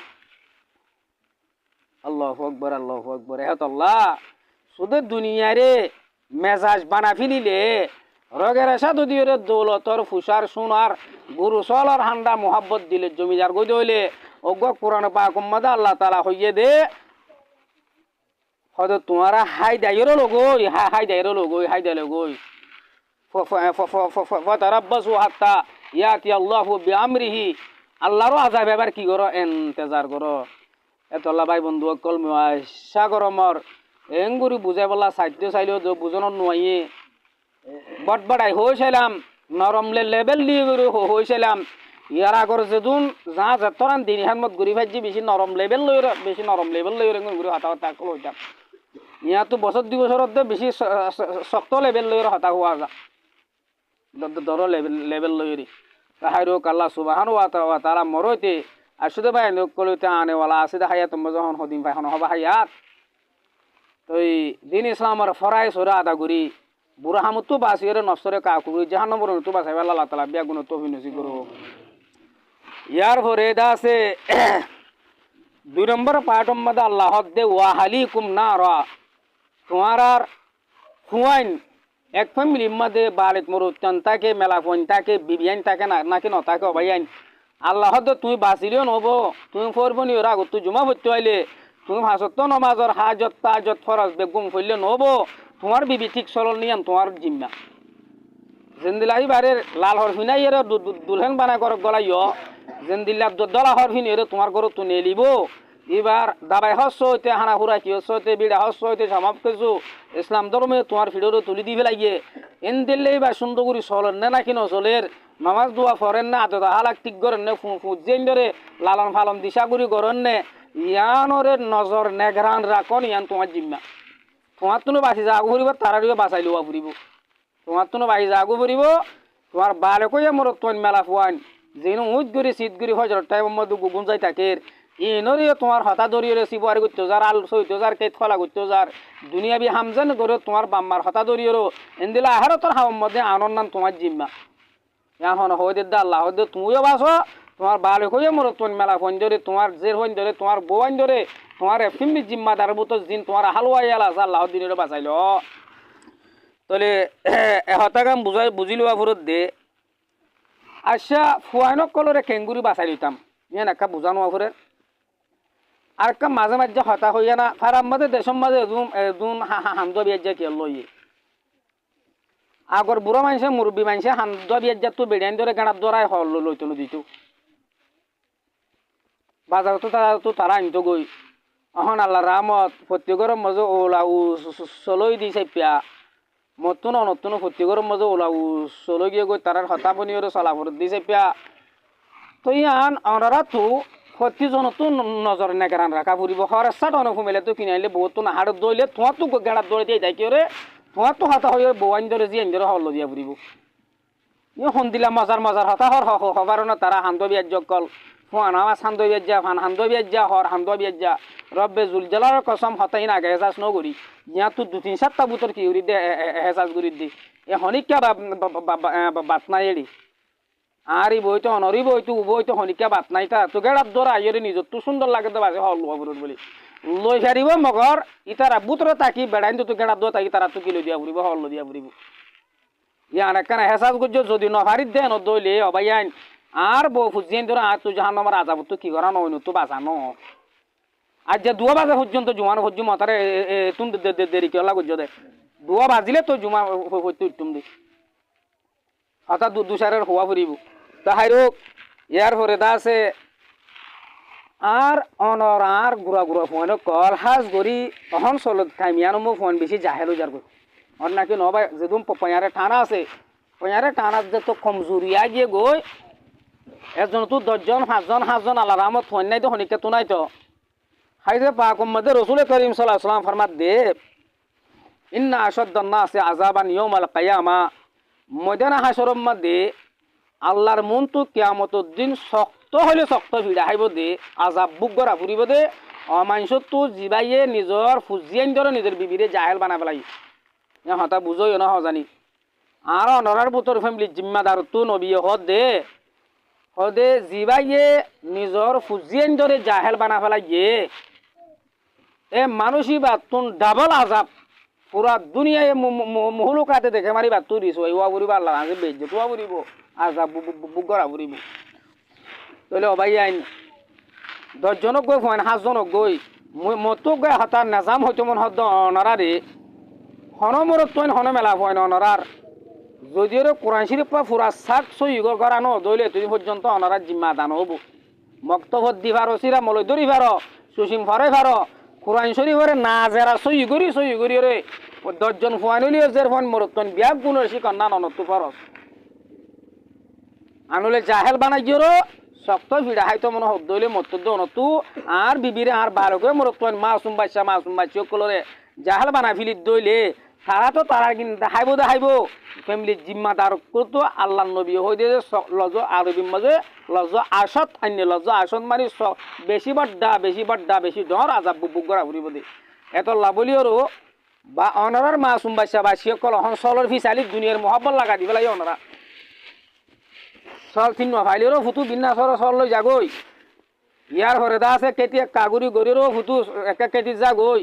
[SPEAKER 1] আল্লাহু আকবার এত আল্লাহ শুধু দুনিয়ারে মেজাজ বানা ফিলিলে রগের এসা যদি দৌলতর ফুসার সোনার গুরু সলার হান্ডা মোহাব্বত দিলে জমিদার গই দইলে অজ্ঞ কোরআন পাক উম্মাদা আল্লাহ তাআলা হইয়ে দে হয়তো তোমারা হাই দাইরো লগই হাই দাইরো লগই ফাতারাব্বাসু হাত্তা ইয়াতি আল্লাহু বিআমরিহি আল্লাহর আযাব এবার কি করো ইন্তজার করো এত আল্লাহ ভাই বন্ধু অকল মিয়া গরমর এঙ্গুরি বুঝাই বলা সাহিত্য চাইলেও বুঝানোর নয় বটবড়াই হয়েছিলাম নরম লেবেল দিয়ে হয়েছিলাম ইয়ার আগর যেদুন যা যতরান দিন হামত ঘুরি ভাজি বেশি নরম লেবেল লই ঘুরি হতা হতা হইতাম ইয়া তো বছর 2 বছরত বেশি শক্ত লেবেল লই হতা হওয়া যা ধরো লেবেল লই তাহারও আল্লাহ সুবহানাহু ওয়া তাআলা মরইতে আসুদে ভাই কলইতে আনেওয়ালা আছে দেখাইয়া তোমরা যখন হদিন ভাই হবা হায়াত তো দিন ইসলামের ফরাই সরা আদা করি বুড়া হামতো বাসিরে নফসরে কাকুরি জাহান্নামর তো বাসাই আল্লাহ তাআলা বিয়া গুণ তো বিনসি করো ইয়ার পরে দা আছে 2 নম্বর পার্ট মধ্যে আল্লাহ হক দে ওয়াহালিকুম নারা তোমার আর হুয়াইন এক ফ্যামিলির মধ্যে বালিত মরুত্তন থাকে মেলা ফোন থাকে বিবিয়ান থাকে না নাকি ন থাকে অবাইয়ান আল্লাহ তুমি বাঁচিলেও নব তুমি ফরবনি ওর আগত তুই জমা ভরতে হইলে তুমি হাসত নমাজর হাজত তাজত ফরজ বেগুম ফেললে নব তোমার বিবি ঠিক চলল নিয়ান তোমার জিম্মা জেন্দিলাই বারে লাল হরফিনাই এর দুলহেন বানা কর গলাইও জেন্দিল্লা দলা হরফিন এর তোমার ঘর তো নেলিব এবার দাবাই হস্য হইতে হানা হুরা কি হস্য হইতে বিড়া হস্য হইতে সমাপ কিছু ইসলাম ধর্মে তোমার ফিডোরে তুলি দিবে লাগিয়ে এন দিল্লে এবার সুন্দর করে চলেন না নাকি নচলের নামাজ দোয়া ফরেন না আদত হালাক ঠিক করেন না ফুজেন ধরে লালন ফালন দিশা করি করেন নে ইয়ানরে নজর নেগরান রাখন ইয়ান তোমার জিম্মা তোমার তো বাঁচি যা ফুরিব তারারিও বাঁচাই লোয়া ফুরিব তোমার তো বাহি যাগো ফুরিব তোমার বালকইয়া মরত তোন মেলা ফুয়ান যেন উঁচ গড়ি শীত গড়ি হজর টাইমের মধ্যে গুগুন যাই থাকে ইনরিও তোমার হতা দরিয়ে সিপুয়ার করতে যার আল সইতে যার কেত ফলা করতে যার দুনিয়া বি হামজান করে তোমার বাম্মার হতা দরিয়ে এনদিলা আহারও তোর হাওয়ার মধ্যে আনন্দ নাম তোমার জিম্মা এখন হইতে দা আল্লাহ হইতে তুমিও বাসো তোমার বালকইয়া মরত তোন মেলা ফোন ধরে তোমার জের ফোন ধরে তোমার বউন ধরে তোমার এফিমনি জিম্মাদার বুতো দিন তোমার হালুয়া এলা আল্লাহ দিনের বাঁচাইল তাহলে এহতা কাম বুঝি লোৱা ফুরত দে আচ্ছা ফুয়াইনক কলরে কেঙ্গুরি বাঁচাই লইতাম ইয়ে নাকা বুঝা নোয়া ফুরে আর কাম মাঝে মাঝে হতা হইয়া না ফারাম মাঝে দেশম মাঝে এদুন হান্দ বিয়ার যা কেল লইয়ে আগর বুড়ো মানুষে মুরব্বী মানুষে হান্দ বিয়ার যা তো বেড়িয়ান ধরে গাঁড়ার দরাই হল লইতো দিত বাজার তো তারা আনতো গই এখন আল্লাহ রামত প্রত্যেকের মাঝে ওলা চলই দি চাইপিয়া মতুন নতুন প্রত্যেকের মাঝে ওলা চলই গিয়ে গই তারার হতা বনিয়রে চলাফর দি চাইপিয়া তো ইয়ান অনারা তো প্রতিজনতো নজর নেগেরান রাখা ফুরিব হরেসাট অনুফুমিলে তো কিনে আনলে বহুত তো নাহাড়ত দইলে তোমার তো গেড়াত দৌড়ে দিয়ে যাই কিরে তোমার তো হতা হয়ে বউয়ান ধরে যে আইন ধরে হল দিয়া ফুরিব ই সন্দিলা মজার মজার হতা হবার না তারা হান্দ বিয়ার জকল ফুয়ান আমার হান্দ বিয়ার যা ফান হান্দ বিয়ার যা হর হান্দ বিয়ার যা রব্বে জুলজালার কসম হতাই না হেসাজ নগরি ইয়া তো 2-3-7টা বুতর কি উড়ি দে হেসাজ গুড়ি দি এ হনিকা বাত নাই এড়ি আর এই বইতো অনরি বইতো বইতো হনিকা বাত নাই তা তো গেড়াত ধরা আইরে নিজর তো সুন্দর লাগে তো বাজে হল হবরুর বলি লই ফেরিব মগর ইতারা বুতরে তাকি বেড়াইন তো গেড়াত দো তাকি তারা তো কিলো দিয়া ফুরিব হল দিয়া ফুরিব ইয়ান একখানা হেসাজ গুজ যদি নভারিত দে ন দইলে অবাইয়ান আর বউ ফুজিয়েন ধরে আর তুই জাহান আমার আজাব তো কি করা নয় তো বাঁচানো আর যে 2 বাজে পর্যন্ত জুমান হজ্জু মাতারে তুম দেরি কেলা গুজ দে 2 বাজিলে তো জুমা হইতে উঠতুম দি অর্থাৎ দুসারের হওয়া ফুরিব তাহাইরোক ইয়ার পরে দা আছে আর অনর আর গুড়া গুড়া ফোন কল হাজ গড়ি অহন চলত কামিয়ানো মো ফোন বেশি জাহেলো যার গই আর নাকি নবাই যেদুম পয়ারে টানা আছে পয়ারে টানা যে তো কমজোরিয়া গিয়ে গই একজন তো 10জন 5জন আলারামত ফোন নাই তো হনিকে তো নাই তো হাইদে পাক মধ্যে রসুল করিম সাল্লাল্লাহু আলাইহি ওয়াসাল্লাম ফরমাত দে ইন্না আশাদ্দান নাসি আযাবান ইয়াউমাল কিয়ামা ময়দানে হাশরের মধ্যে আল্লাহর মন তো কিয়ামতের দিন শক্ত হইলে শক্ত ভিড়া হাইব দে আজাব বুক গড়া ফুরিব দে অমাংস তো জিবাইয়ে নিজর ফুজিয়ান ধরে নিজের বিবিরে জাহেল বানা পেলাই হতা বুঝই না হজানি আর অনরার বুতর ফ্যামিলি জিম্মাদার তো নবী হদে জিবাইয়ে নিজর ফুজিয়ান ধরে জাহেল বানা পেলাই এ মানুষই বা তুন ডাবল আজাব পুরা দুনিয়ায় মহুলকাতে দেখে মারি বা তুই দিছ ওয়া বুড়িব আল্লাহ আগে বেজে তোয়া বুড়িব আজাব বুক গড়া বুড়িব তাহলে অবাই আইন 10জনক গই ফোন 5জনক গই মতো গই হাতার নাজাম হইতো মন হদ অনারারে হনমরত তৈন হন মেলা ফোন অনারার যদিও কোরআন শরীফ পুরা সাত সই করা ন দইলে তুই পর্যন্ত অনারার জিম্মা দান হব মক্তবত দিভার সিরা মলই দরি ভার সুসিম ফরে ভার কোরআন শরীফরে না যারা সই করি রে 10জন ফোন হইলে জের ফোন মরত তৈন বিয়াক গুণের শিকন না ননতু ফরস আনলে জাহেল বানাই গিয়ে শক্ত ভিড়া হাইতো মনে হক দইলে মত দনতু আর বিবিরে আর বারকে মরত মাসুম বাচ্চা কলরে জাহেল বানাই ফিলি দইলে তারা তো তারা কিন্তু দেখাইব ফ্যামিলি জিম্মাদার করতো আল্লাহ নবী হই দে লজ আরবির মাঝে লজ আসত আন্য লজ আসত মানে বেশি বাড্ডা বেশি ডর আজাব বুক গড়া ফুরিব দে এত লাভলিওরও বা অনারার মাসুম বাচ্চা কল হন সলর ফিসালি দুনিয়ার মহাব্বত লাগা দি পেলাই অনারা চল চিহ্ন ফাইলেরও ফুটু বিন্যাসর চল লৈ যাগৈ ইয়ার হরে দা আছে কেতিয়া কাগুরি গরিরও ফুটু একা কেটি যাগৈ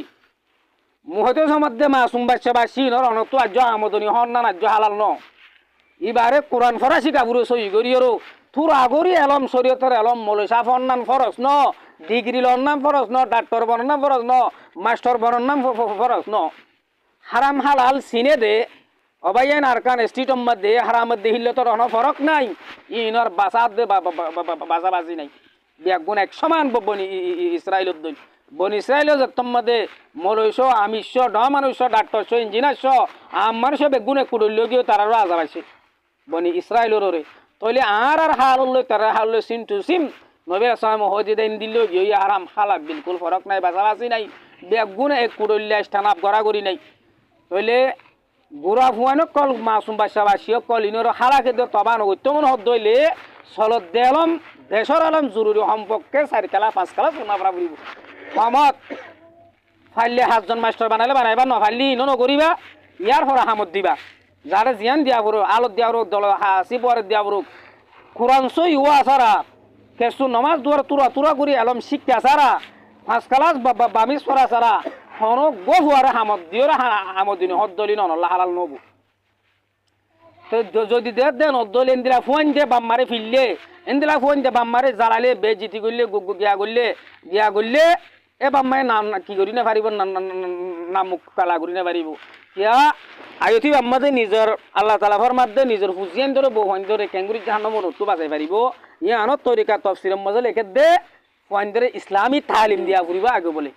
[SPEAKER 1] মুহতে সমাদে মাসুম বাচ্চা বা সিনর অনতো আজ্য আমদনি হন না আজ্য হালাল ন ইবারে কোরআন ফরাসি কাবুরে সই করিয়রো তুর আগরি এলম শরীয়তের এলম মৌলসা ফন্নান ফরস ন ডিগ্রি লন্নাম ফরস ন ডাক্তার বননাম ফরস ন মাস্টার বননাম ফরস ন হারাম হালাল সিনে দে অবাইন আরকান স্ট্রিটম মধ্যে হারামত দে হিল্লে তোর অন ফরক নাই ইনর বাসাত দে বাসাবাজি নাই বিয়াগুন এক সমান বনি ইসরায়েল বন ইসরায়েল যত্তম মধ্যে মৌলস আমিষ ড মানুষ ডাক্তার ইঞ্জিনিয়ার আম মানুষ বেগুনে কুড়ল গিয়ে তারারও আজাব আছে বনি ইসরায়েলের রে তইলে আর হাল লই তারা হাল লই সিম টু সিম নবী আসসালাম হদি দেন দিল গিয়ে আরাম হালাক বিলকুল ফরক নাই বাসাবাজি নাই বেগুনে এক কুড়ল স্থানাপ গড়াগড়ি নাই তইলে গুড়া ফুয়ানো কল মাসুম বাসাবাসীয় কল ইনর হালাকে তবান ঐত্যমন হদ দইলে চলত দেলম দেশর আলম জরুরি সম্পর্কে 4 কালা 5 কালা শোনা পড়া বুলিব কমত ফাইলে 7জন মাস্টার বানাইলে বানাইবা নফাইলি ইনো নকরিবা ইয়ার পর হামত দিবা যারে জিয়ান দিয়া বড় আলত দিয়া বড় দল হাসি পরে দিয়া বড় কোরআন সই হুয়া সারা কেসু নমাজ দুয়ার তুরা তুরা করি আলম শিক্ষা সারা 5 কালাস বামিস পড়া সারা হন গো হুয়ারে হামত দিওরা হামত দিন হদ দলি নন আল্লাহ হালাল নবু তো যদি দেন অদ্দল এন্দিলা ফোন দে বাম্মারে ফিরলে এন্দিলা ফোন দে বাম্মারে জ্বালালে বেজিতি করলে গিয়া করলে এ বাম্মায় নাম কি করি না পারিব নাম মুখ কালা করি না পারিব ইয়া আয়তি বাম্মাদে নিজের আল্লাহ তালা ফরমাদে নিজের ফুজিয়ান ধরে বহান ধরে কেঙ্গুরি জাহান্ন মনতো বাঁচাই পারিব ইয়ে আনত তরিকা তফসিরম মজা লেখে দে ফোন ধরে ইসলামী তালিম দিয়া ফুরিব আগে বলে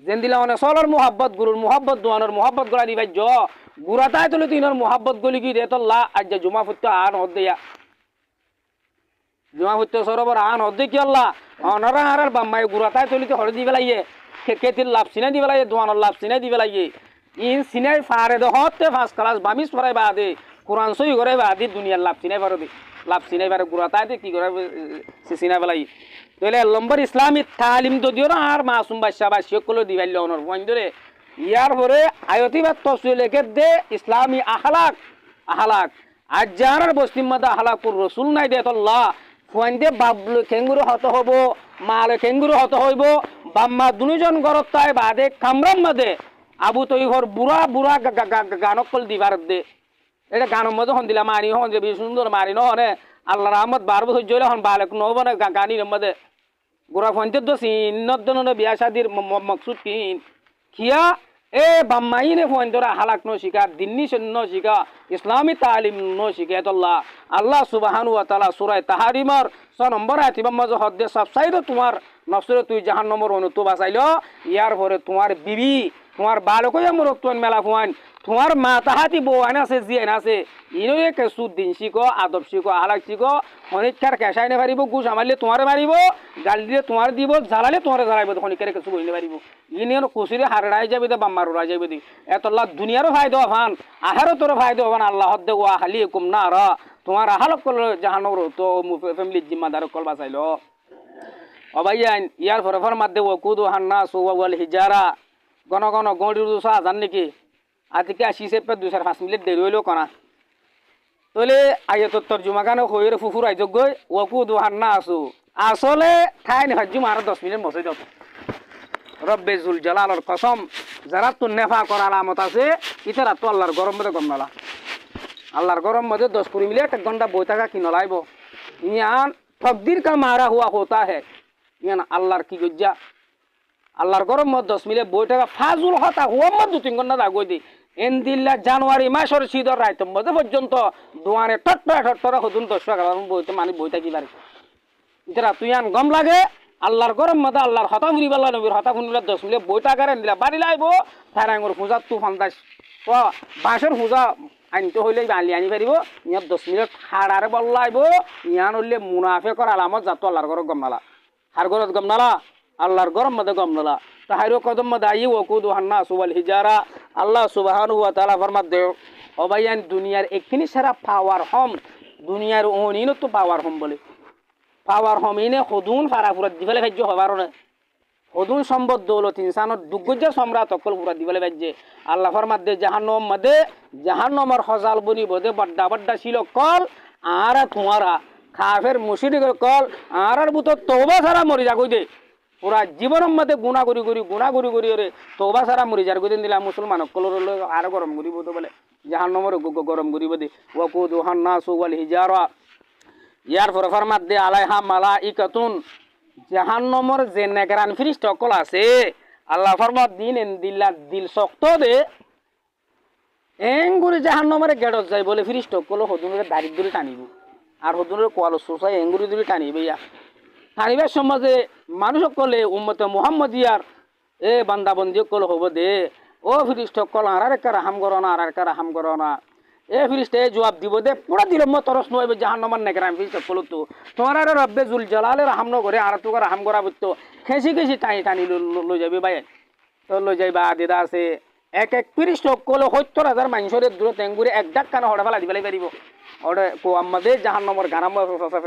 [SPEAKER 1] যেন দিলা মানে সলর মোহাব্বত গুরুর মোহাব্বত দোয়ানোর মোহাব্বত গলা দিবাই জ গুড়া তাই তুলে তিনর মোহাব্বত গলি কি রে তোল্লা আজ জুমা ফুত্ত আন হদ দেয়া জুমা ফুত্ত সরবর আন হদ কি আল্লাহ অনরা হারার বাম্মাই গুড়া তাই তুলিতে হরে দিবে লাইয়ে কেতির লাভ সিনে দিবে লাইয়ে দোয়ানোর লাভ সিনে দিবে লাইয়ে ইন সিনাই ফারে দে হতে 5 ক্লাস বামিস পড়াই বাদে কোরআন সই করে বাদে দুনিয়ার লাভ সিনাই পারো দে লাভ সিনাই পারে গুড়া তাই কি করে সিনা বেলাই তাহলে নম্বর ইসলামী তালিম তো দিও না আর মাসুম বাদশা বা শিক্ষলো দিবাইল অনর বন্ধরে ইয়ার পরে আয়তিবাদ তফসিল লেখে দে ইসলামী আহলাক আজ যার বস্তির মধ্যে আহলাকুর রসুল নাই দে তোল্লা ফুয়াইন্দে বাবলু খেঙ্গুরু হত হব মালে খেঙ্গুরু হত হইব বাম্মা দুজন গরত তাই বাদে কামরাম মধ্যে আবু তৈহর বুড়া বুড়া গানকল দিবার দে এটা গানের মধ্যে হন দিলা মারি হন যে বেশ সুন্দর মারি নহনে আল্লাহ রহমত 12 বছর জইলে হন বালক নহব না গানির মধ্যে গোরা ফঞ্চত সিন্নদন বিয়া শাদির মকসুদ কিয়া এ বাম্মাইনে ফোন ধরা হালাক ন শিকা দিন্নি ন শিকা ইসলামী তালিম ন শিকা তোল্লা আল্লাহ সুবহানাহু ওয়া তাআলা সূরা তাহরিমার 6 নম্বর আয়াত মধ্যে হদ্দে সবসাইদ তোমার নফসরে তুই জাহান্নামের অনুতো বাঁচাইলো ইয়ার পরে তোমার বিবি তোমার বালকই মরক্তন মেলা ফুয়ান তোমার মা তাহাতি বউ আইন আছে জি আইন আছে ইনোয়ে কেসু দিন শিখো আদব শিখো আলাক শিখো অনেকটার কেঁচাই নে পারিব গুছ আমারলে তোমার মারিব গাল দিলে তোমার দিব জ্বালালে তোমার জ্বালাইব অনেকের কিছু বই নে পারিব ইনিয়ন কুসিরে হারড়াই যাবে তো বাম্মার উড়াই যাবে দি এতল্লা দুনিয়ারও ফায়দা হবান আহারও তোর ফায়দা হবান আল্লাহ হদ্দে ওয়া হালি কুম না র তোমার আহালক কল জাহানর তো ফ্যামিলির জিম্মাদার কল বাঁচাইল অবাইয়ান ইয়ার ফরফর মাধ্যে ওকুদ হান্না সোয়াল হিজারা গণ গণ গড়ির দুশো হাজার নাকি আজকে আসিছে 2-5 মিনিট দেরি হইলেও কনা তাহলে আগে তোর জুমাখানে হইরে ফুফুর আইজ গই ওকুদ হান্না আসু আসলে ঠাই নেফাজু মার 10 মিনিট মশাই দাও রব্বে জুল জালালর কসম যারা তো নেফা করার আলামত আছে ইতারা তো আল্লাহর গরম মধ্যে গম নালা আল্লাহর গরম মধ্যে 10-20 মিনিট 1 ঘন্টা বই থাকা কি নলাইব ইয়ান তকদির কা মারা হুয়া হোতা হে ইয়ান আল্লাহর কি গজ্জা আল্লাহর গরম মধ্যে 10 মিনিট বই থাকা ফাজুল হতা হুয়া মধ্যে 2-3 ঘন্টা দাগই দি এন্দিল্লা জানুয়ারি মাসের শীতর রাইতম মধ্যে পর্যন্ত দোয়ানে টট্টরা হতুন 10 টাকা বইতে মানে বই থাকি পারে ইতারা তুই আন গম লাগে আল্লাহর গরম মধ্যে আল্লাহর হতা ফুরি বাল্লা নবীর হতা ফুনিলে 10 মিনিট বই টাকা রেন দিলা বাড়ি লাইব থারাঙ্গর পূজা তু ফান্দাস তো বাঁশের পূজা আনতে হইলে বালি আনি পারিব ইয়ার 10 মিনিট হাড়ারে বল্লাইব ইয়ান হইলে মুনাফিকর আলামত জাতো আল্লাহর গরম গম নালা হার গরত গম নালা আল্লাহর গরম মধ্যে গম নালা তাহাইরো কদম মধ্যে আই ওকুদ হান্না সুবাল হিজারা আল্লাহ সুবহানাহু ওয়া তাআলা ফরমাত দে অবায়ান দুনিয়ার একখিনি সারা পাওয়ার হম দুনিয়ার অনিন তো পাওয়ার হম বলে পাওয়ার হম ইনে হদুন ফারাফুরা দিবেলে ভাজ্য হবার না হদুন সম্পদ দৌলত ইনসানত দুগজ্জা সম্রাট অকল পুরা দিবেলে ভাজ্যে আল্লাহ ফরমাত দে জাহান্নামের হজাল বনি বদে বড্ডা বড্ডা ছিল কল আর তোমারা কাফের মুশরিকের কল আর বুত তওবা ছাড়া মরি যা কই দে পুরা জীবনের মধ্যে গুণা করি ওরে তওবা সারা মরি যার গদিন দিলা মুসলমান কলর আর গরম করিব তো বলে জাহান্নামের গরম করিব দে ওয়াকুদু হান্নাসু ওয়াল হিজারা ইয়ার ফরফার মধ্যে আলাইহা মালাইকাতুন জাহান্নামের যে নেগরান ফিরিস্তা কল আছে আল্লাহ ফরমাত দিন এন দিল্লা দিল শক্ত দে এঙ্গুরি জাহান্নামের গেডত যাই বলে ফিরিস্তা কল হদুনের দারিদ্র টানিব আর হদুনের কোয়াল সোসাই এঙ্গুরি দিলে টানিবে ইয়া টানিবার সমাজে মানুষ কলে উম্মতে মুহাম্মদিয়ার এ বান্দাবন্দি কল হব দে ও ফিরিস্তা কল আর একটা রাহাম করো না আর একটা রাহাম করো না এ ফিরিস্তা জবাব দিব দে পুরা দিল মত তরস নইবে জাহান্নামের নেগরান ফিরিস্তা কল তো তোমার আর রব্বে জুল জালালে রাহাম ন করে আর তোকে রাহাম করা বুঝতো খেসি খেসি টানি টানি লই যাবে ভাই তো লই যাইবা দিদা আছে এক এক ফিরিস্তা কল ৭০,০০০ মানুষের দূরত এঙ্গুরি এক ডাক কানা হড়া ফেলা দিবেলাই পারিব ওরে কো আমাদের জাহান্নামের গানাম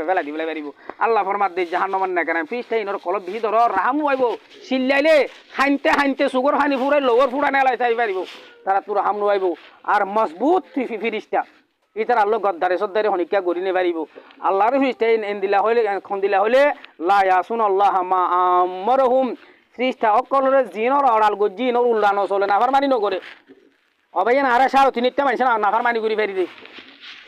[SPEAKER 1] ফেলা দিবেলাই পারিব আল্লাহ ফরমাত দে জাহান্নামের নেগরান ফিরিস্তা ইনর কলব বিহি ধর রাহাম হইব সিল্লাইলে হাইনতে হাইনতে সুগর হানি ফুরাই লোগর ফুরা নেলাই চাই পারিব তারা তোর হাম নুয়াইব আর মজবুত ফিরিস্তা ইতার আল্লাহ গদ্দারে সদ্দারে হনিকা গড়ি নে পারিব আল্লাহর ফিরিস্তা এন দিলা হইলে খন দিলা হইলে লা ইয়াসুন আল্লাহ মা আমরহুম ফিরিস্তা অকলরে জিনর অড়াল গো জিনর উল্লানো চলে নাফার মানি নকরে অবাইন আরে সার তিনিটা মানুষ নাফার মানি করি পারি দে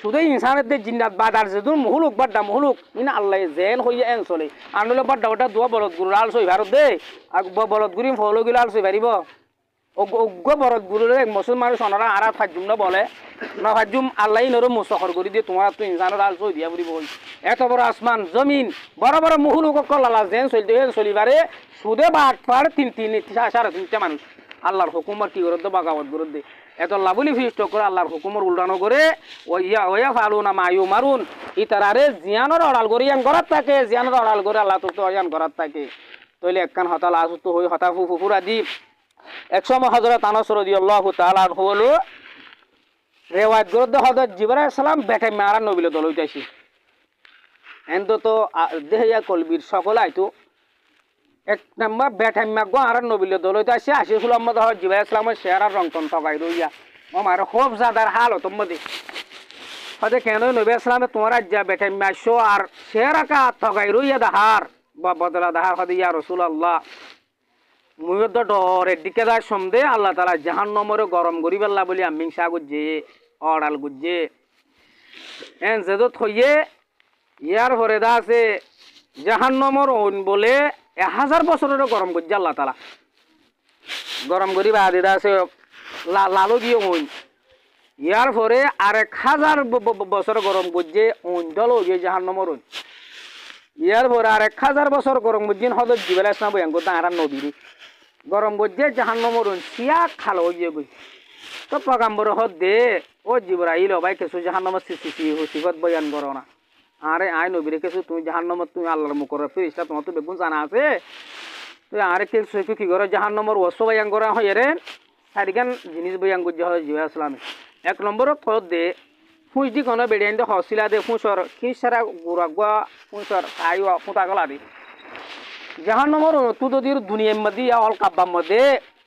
[SPEAKER 1] শুধু ইনসানের দে জিন্নাত বাদার যেদুর মুহুলুক বাড্ডা মুহুলুক ইনা আল্লাহ জেন হইয়া এন চলে আনলে বাড্ডা ওটা দুয়া বলদ গুরু আল সই ভারত দে আর বলদ গুরি ফলো গিলা আল সই পারিব অজ্ঞ বরদ গুরুরে মুসলমান সোনারা আরাত ফাজুম না বলে না ফাজুম আল্লাহ নর মুসখর করি দিয়ে তোমার তো ইনসানের আল সই দিয়া বুড়ি বই এত বড় আসমান জমিন বড় বড় মুহুলুক কল্লা জেন চলতে চলিবারে সুদে বাট পার তিন সাড়ে তিনটা মানুষ আল্লাহর হুকুমর কি করে বাগাবত করে দে এত লাভলি ফিরিস্ত করে আল্লাহর হুকুমর উল্টানো করে ওয়া ফালু না মায়ু মারুন ইতারারে জিয়ানোর অড়াল করি ইয়ান করার থাকে জিয়ানোর অড়াল করে আল্লাহ তো ইয়ান করার থাকে তইলে একখান হতাল আসুত হই হতা ফুফুরা দি এক সময় হযরত আনাস রাদিয়াল্লাহু তাআলা হলো রেওয়ায়াত গ্রন্থ হযরত জিবরাইল আলাইহিস সালাম বেটা মারা নবীল দল হইতাছি এন্দ তো দেহিয়া কলবির সকল আইতো এক নাম্বার বেঠাম্মা গো আর নবীল দল হইতাছি আশিকুল আহমদ জিবরাইল আলাইহিস সালামের শেয়ার রংতন ঠগাই রইয়া আমার খুব জাদার হাল হতো মধ্যে হদে কেন নবী আসলামে তোমার আজ্জা বেঠাম্মা শো আর শেয়ার কা ঠগাই রইয়া দাহার বা বদলা দাহার হদে ইয়া রাসূলুল্লাহ মুয়দ ডরে দিকে দা সমদে আল্লাহ তাআলা জাহান্নামের গরম করি বেলা বলি আমি সা গুজে অড়াল গুজে এন যেদ থইয়ে ইয়ার পরে দা আছে জাহান্নামের ওন বলে 1000 বছরের গরম গুজে আল্লাহ তাআলা গরম করি বা দিদা আছে লালো গিয়ে ওন ইয়ার পরে আর 1000 বছর গরম গুজে ওন দল গিয়ে জাহান্নামের ওন ইয়ার পরে আর 1000 বছর গরম গুজিন হযরত জিবরাইল আলাইহিস সালাম বয়ান করতে আর নবী গরম গজ্জে জাহান্নামের সিয়া খালো হইয়ে গই তো পয়গম্বর হদে ও জিবরাইল ভাই কিছু জাহান্নামের সিফাত বয়ান করো না আরে আই নবীরে কিছু তুমি জাহান্নামের তুমি আল্লাহর মুকরর ফেরেশতা তোমার তো বেগুন জানা আছে তুই আরে কিছু কি করো জাহান্নামের ওয়াসফ বয়ান করা হয় রে সারিগান জিনিস বয়ান গজ্জে হয় জিবরাইল আলাইহিস সালাম এক নম্বর হদে ফুঁসদি কোনো বেড়িয়ে দে হসিলা দে ফুঁসর খিসারা গুড়াগুয়া ফুঁসর আইও ফুঁতা গলা দি জাহান্নামের তু যদি দুনিয়ার মধ্যে অল কাব্বার মধ্যে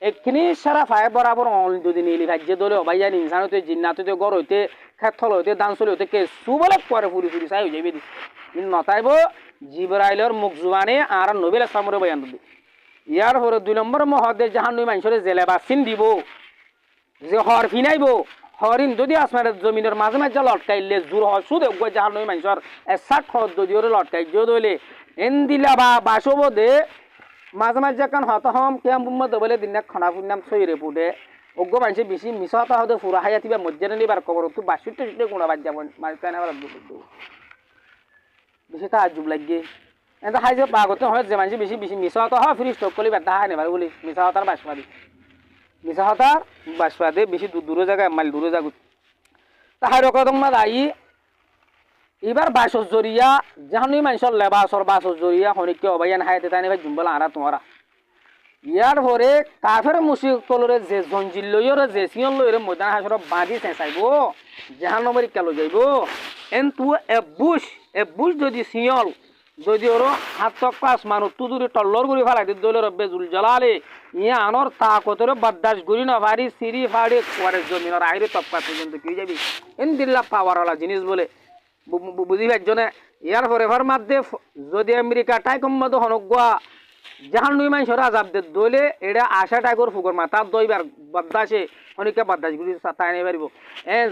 [SPEAKER 1] একখিনি সারা ফায় বরাবর অল যদি নীলি ভাজ্য দলে অবাইজান ইনসান হইতে জিন্নাত হইতে গড় হইতে খেতল হইতে দানসল হইতে কে সুবলে পরে ফুরি ফুরি চাই হয়ে যাবে দি নতাইব জিবরাইলের মুখ জুবানে আর নবী আসলামের বয়ান দি ইয়ার পরে 2 নম্বর মহদে জাহান্নামী মানুষের জেলে বাসিন দিব যে হর ফিনাইব হরিণ যদি আসমানের জমিনের মাঝে মাঝে লটকাইলে জোর হয় সুদে জাহান্নামী মানুষের 60 হদ যদি ওরে লটকাই যদি হইলে এন্দিলা বা বাসব দে মাঝে মাঝে কান হত হম কেম মধ্যে বলে দিন খানা পুনাম সইরে পুটে অজ্ঞ মানুষ বেশি মিশা হতা হতে ফুরা হাইয়া থিবা মজ্জা নিবার খবর তুই বাসুতে সুটে গুণা বাদ যাব মাঝে তাই না বেশি তা আজুব লাগে এটা হাই যে পাগতে হয় যে মানুষ বেশি বেশি মিশা হতা হয় ফ্রি স্টক করলে ব্যথা হয় নেবার বলি মিশা হতার বাসপাদি মিশা হতার বাসপাদে বেশি দূরে জায়গায় মাইল দূরে যাগু তাহার রকম না দায়ী এবার বাসর জরিয়া জাহান্নামী মানুষের লেবাসর বাসর জরিয়া হনিকে অবাইয়ান হাইতে তাই ভাই জুম্বলা আরা তোমারা ইয়ার পরে কাফের মুশরিক তলরে যে জঞ্জিল লইরে যে সিয়ন লইরে ময়দান হাসর বাঁধি চেঁচাইব জাহান্নামের কেলো যাইব এন তু এ বুশ যদি সিয়ল যদি ওর হাত তক্কা আসমান তু দূরে টল্লর গুড়ি ফেলাই দলে রব্বে জুল জ্বালালে ইয়ে আনর তাকতর বদাস গুড়ি না ভারি সিঁড়ি ফাড়ি পরে জমিনের আইরে তপকা পর্যন্ত কি যাবি এন দিল্লা পাওয়ারওয়ালা জিনিস বলে বুঝি একজনে ইয়ার পরে মাধ্যে যদি আমেরিকা টাইকম মতো হনগুয়া জাহান্নামী মানুষের আজাব দে দইলে এটা আশা টাইগর ফুকর মাথা দইবার বাদ্দাসে অনেকে বাদ্দাস গুলি তাই নিয়ে পারিব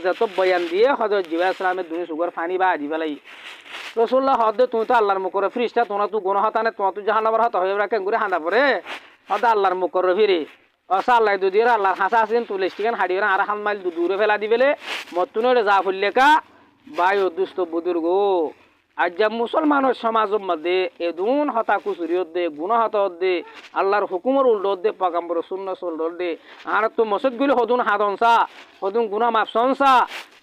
[SPEAKER 1] যত বয়ান দিয়ে হজরত জিবা ইসলামের দুই সুগর ফানি বা আজি ফেলাই রসুল্লাহ হদ তুমি তো আল্লাহর মুখর ফ্রিজটা তোমার তো গুণ হতানে তোমার তো জাহান্নামের হতা হয়ে কেন করে হাঁদা পরে হদ আল্লাহর মুখর ফিরে অসা আল্লাহ দুদিয়ে আল্লাহর হাসা আসেন তুলে স্টিকেন হাড়িয়ে আর হান মাইল দূরে ফেলা দিবেলে মতুনে যা ফুললেকা বাই অদুষ্ট বুদুর্গ আজ যা মুসলমানের সমাজের মধ্যে এদুন হতা কুচুরি দে গুণ হত দে আল্লাহর হুকুমর উল্টো দে পাগাম্বর শূন্য সোল্ড দে আর তো মসজিদ গুলি হদুন হাদনসা হদুন গুণা মাপসনসা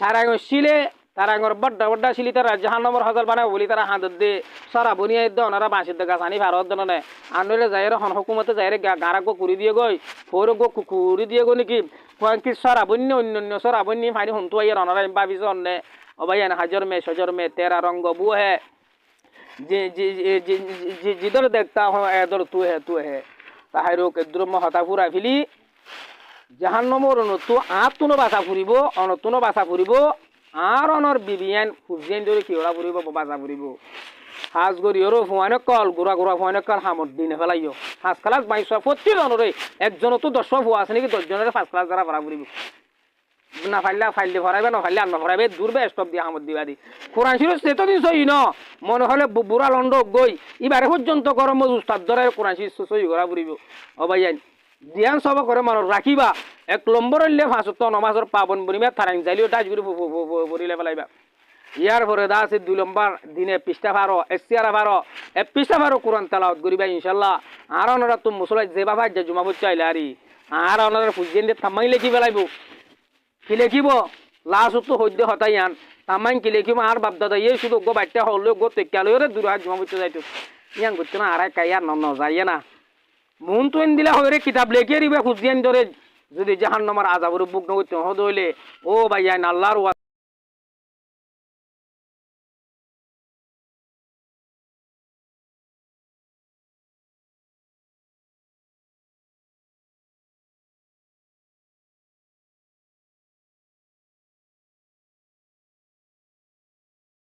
[SPEAKER 1] তারা শিলে তারা বড্ডা বড্ডা শিলি তারা জাহান্নামের হজল বানায় বলি তারা হাত দে সারা বনিয়া দে ওনারা বাঁশের দে গাছ আনি ভারত দনে আনলে যাইরে হন হুকুমতে যাইরে গাঁরা গো কুড়ি দিয়ে গই ফোর গো কুকুরি দিয়ে গো নাকি কি সারা বন্য অন্য সারা বন্য ফাইনি হুনতু আইয়ার ওনারা ভাবিস অন্যে ও ভাই হাজর মে সজর মে তেরা রঙ্গ বু হে जिधर देखता हो एदर तू है তাহারও কেদ্রম হতা ফুরা ফিলি জাহান্নমর অনতু আতুনো বাসা ফুরিব অনতুনো বাসা ফুরিব আর অনর বিবিয়ান ফুজিয়ান ধরে কিওরা ফুরিব বাসা ফুরিব হাজ গরি ওর ফুয়ানে কল গুড়া গুড়া ফুয়ানে কল হামর দিনে ফেলাইও ফার্স্ট ক্লাস 22 প্রতি জনরে একজন তো 10 ফুয়া আছে নাকি 10 জনের ফার্স্ট ক্লাস যারা ভরা ফুরিব না ফাইলে ভরাইবে না ফাইলে আনবা ভরাইবে দূরবে স্টপ দিয়ে হামদ দিবা দি কোরআন শরীফ সে তো দিন সই ন মনে হলে বুড়া লন্ড গই এবারে পর্যন্ত গরম উস্তাদ ধরে কোরআন শরীফ সই করা ফুরিব ও ভাইয়ান ধ্যান সব করে মানুষ রাখিবা 1 নম্বর হইলে 5 নমাজের পাবন বনিমা থারাইন যাইলিও টাচ করে ভরিলে ফেলাইবা ইয়ার পরে দা আছে 2 নম্বর দিনে পৃষ্ঠা 12 এসিয়ারা 12 পৃষ্ঠা 12 কোরআন তেলাওয়াত করিবা ইনশাআল্লাহ আর ওনারা তো মুসলাই যে বাবা যে জুমা বচ্চা আইলা আরি আর ওনারা ফুজিয়েন দিয়ে থামাইলে কি ফেলাইব কি লিখিব লাস্ট তো হইতে হতাই আন তামাইন কি লিখিব আর বাপ দাদা এই শুধু গো বাইটা হলে গো তেকালরে দূর হাত জমা বচ্চা যাইতো ইয়াং করতে না আর কাইয়া ন যাইয়ে না মন তো এন দিলা হইরে কিতাব লেখিয়ে দিবে ফুজিয়েন ধরে যদি জাহান্নামের আযাবের বুক নগত হদইলে ও ভাইয়া আল্লাহর